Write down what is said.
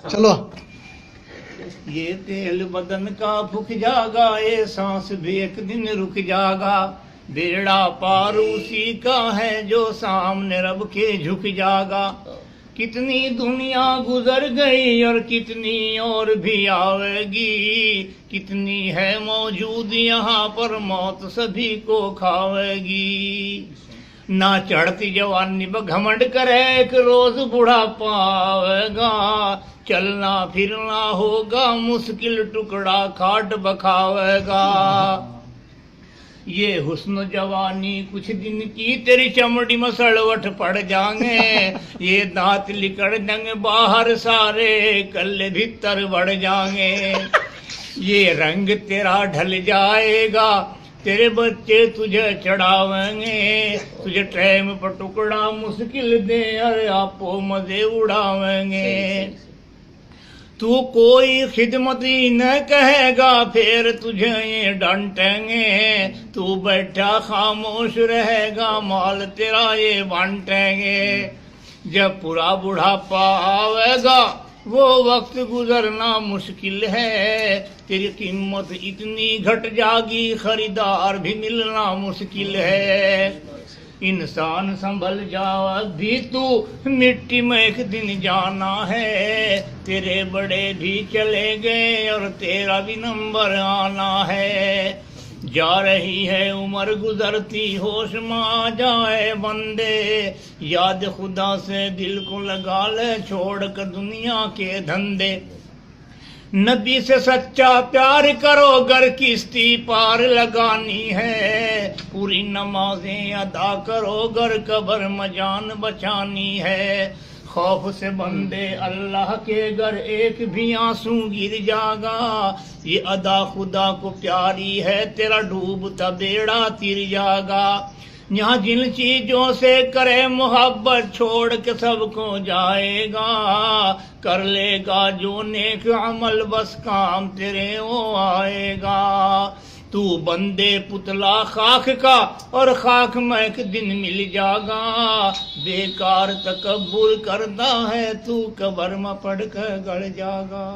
چلو یہ تیل بدن کا پھک جاگا، یہ سانس بھی ایک دن رک جاگا، بیڑا پار اسی کا ہے جو سامنے رب کے جھک جاگا۔ کتنی دنیا گزر گئی اور کتنی اور بھی آئے گی، کتنی ہے موجود یہاں پر موت سبھی کو کھاوے گی۔ نہ چڑھتی جوانی بگھمنڈ کرے ایک روز بڑھاپا آئے گا، چلنا پھرنا ہوگا مشکل ٹکڑا کھاٹ بکھاوے گا۔ یہ حسن جوانی کچھ دن کی تیری چمڑی مسڑوٹ پڑ جائیں گے، یہ دانت لکڑ جائیں گے باہر سارے کلے بھیتر بڑھ جائیں گے۔ یہ رنگ تیرا ڈھل جائے گا، تیرے بچے تجھے چڑھاویں گے، تجھے ٹریم پر ٹکڑا مشکل دے ارے آپو مزے اڑاویں گے۔ تو کوئی خدمت ہی نہ کہے گا پھر تجھے یہ ڈانٹیں گے، تو بیٹھا خاموش رہے گا مال تیرا یہ بانٹیں گے۔ جب پورا بڑھاپا آئے گا وہ وقت گزرنا مشکل ہے، تیری قیمت اتنی گھٹ جاگی خریدار بھی ملنا مشکل ہے۔ انسان سنبھل جا ابھی تو مٹی میں ایک دن جانا ہے، تیرے بڑے بھی چلے گئے اور تیرا بھی نمبر آنا ہے۔ جا رہی ہے عمر گزرتی ہوش میں آ جائے بندے، یاد خدا سے دل کو لگا لے چھوڑ کر دنیا کے دھندے۔ نبی سے سچا پیار کرو گر کشتی پار لگانی ہے، پوری نمازیں ادا کرو گر قبر میں جان بچانی ہے۔ خوف سے بندے اللہ کے گر ایک بھی آنسو گر جاگا، یہ ادا خدا کو پیاری ہے تیرا ڈوبتا بیڑا تر جاگا۔ یہاں جن چیزوں سے کرے محبت چھوڑ کے سب کو جائے گا، کر لے گا جو نیک عمل بس کام تیرے وہ آئے گا۔ تو بندے پتلا خاک کا اور خاک میں ایک دن مل جاگا، بیکار تکبر کرتا ہے تو قبر میں پڑ کر گڑ جاگا۔